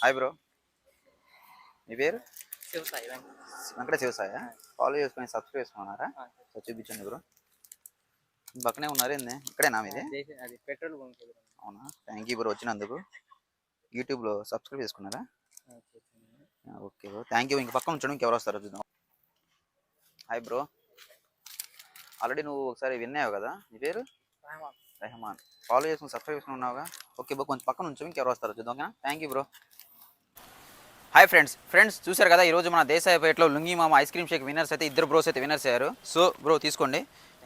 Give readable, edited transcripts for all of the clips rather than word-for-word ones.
Hi bro. మీ పేరు? Shivasai Venkata Shivasai. Follow చేసుకొని సబ్స్క్రైబ్ చేసుకున్నారా? సో చూపించండి బ్రో. పక్కనే ఉన్నారు ఏంది? ఇక్కడేనా మీది? అది పెట్రోల్ బంక్. అవునా, థ్యాంక్ యూ బ్రో వచ్చినందుకు. యూట్యూబ్లో సబ్స్క్రైబ్ చేసుకున్నారా? Okay bro, thank you. ఇంక పక్కన ఉంచడం ఇంకెవరు వస్తారో చూద్దాం. Hi bro. ఆల్రెడీ నువ్వు ఒకసారి విన్నావు కదా, నీ పేరు? రెహమాన్. ఫాలో చేసుకుని సబ్స్క్రైబ్ చేసుకుని ఉన్నావుగా. ఓకే బ్రో, కొంచెం పక్కన ఉంచు ఇంకెవరు వస్తారో చూద్దాం. ఓకేనా, thank you bro. Hi friends చూసారు కదా, ఈరోజు మన దేశాయపేటలో లుంగి మామ ఐస్ క్రీమ్ షేక్ విన్నర్స్ అయితే ఇద్దరు బ్రోస్ అయితే విన్నర్స్ అయ్యారు. సో బ్రో తీసుకోండి,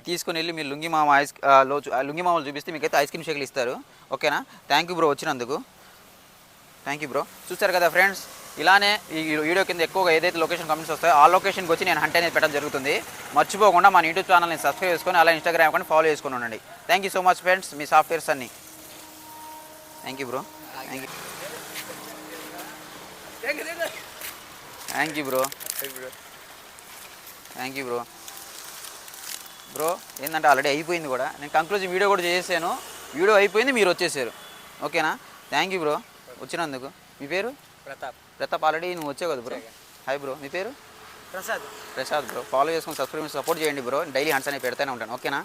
తీసుకుని వెళ్ళి మీరు లుంగి మామ లుంగి మామలు చూపిస్తే మీకైతే ఐస్ క్రీమ్ షేక్లు ఇస్తారు. ఓకేనా, థ్యాంక్ యూ బ్రో వచ్చినందుకు. Thank you bro. చూసారు కదా ఫ్రెండ్స్, ఇలానే ఈ వీడియో కింద ఎక్కువగా ఏదైతే లొకేషన్ కమెంట్స్ వస్తాయో ఆ లొకేషన్కి వచ్చి నేను హంట్ అనేది పెట్టడం జరుగుతుంది. మర్చిపోకుండా మన యూట్యూబ్ ఛానల్ని సబ్స్క్రైబ్ చేసుకొని అలా ఇన్స్టాగ్రామ్ అకౌంట్ ఫాలో చేసుకొని ఉండండి. Thank you so much friends, మీ సాఫ్ట్వేర్స్ అన్ని. Thank you bro. Thank you. Thank you bro. Thank you bro. Bro ఏంటంటే ఆల్రెడీ అయిపోయింది కూడా, నేను కంక్లూజన్ వీడియో కూడా చేసాను. వీడియో అయిపోయింది, మీరు వచ్చేసారు. ఓకేనా, థ్యాంక్ యూ బ్రో వచ్చినందుకు. మీ పేరు? ప్రతాప్. ఆల్రెడీ నువ్వు వచ్చావు కదా బ్రో. హాయ్ బ్రో, మీ పేరు? ప్రసాద్ బ్రో. ఫాలో చేసుకుని సబ్స్క్రైబ్ సపోర్ట్ చేయండి బ్రో. డైలీ హంట్స్ అనేవి పెడతానే ఉంటాను. ఓకేనా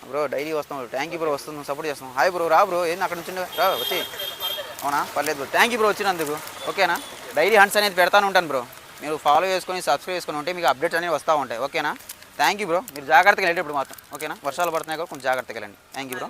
బ్రో, డైలీ వస్తాం. థ్యాంక్ యూ బ్రో, వస్తున్నాం సపోర్ట్ చేస్తాం. హాయ్ బ్రో, రా బ్రో. ఏంది అక్కడ నుంచి రా వచ్చి. అవునా, పర్లేదు బ్రో. థ్యాంక్ యూ బ్రో వచ్చినందుకు. ఓకేనా, డైలీ హంట్స్ అనేది పెడతాను ఉంటాను బ్రో. మీరు ఫాలో చేసుకొని సబ్స్క్రైబ్ చేసుకుని ఉంటే మీకు అప్డేట్స్ అనేవి వస్తూ ఉంటాయి. ఓకేనా, థ్యాంక్ యూ బ్రో. మీరు జాగ్రత్తగా వెళ్ళేటప్పుడు మాత్రం. ఓకేనా, వర్షాలు పడుతున్నాయి కూడా కొంచెం జాగ్రత్తగా వెళ్ళండి. Thank you bro.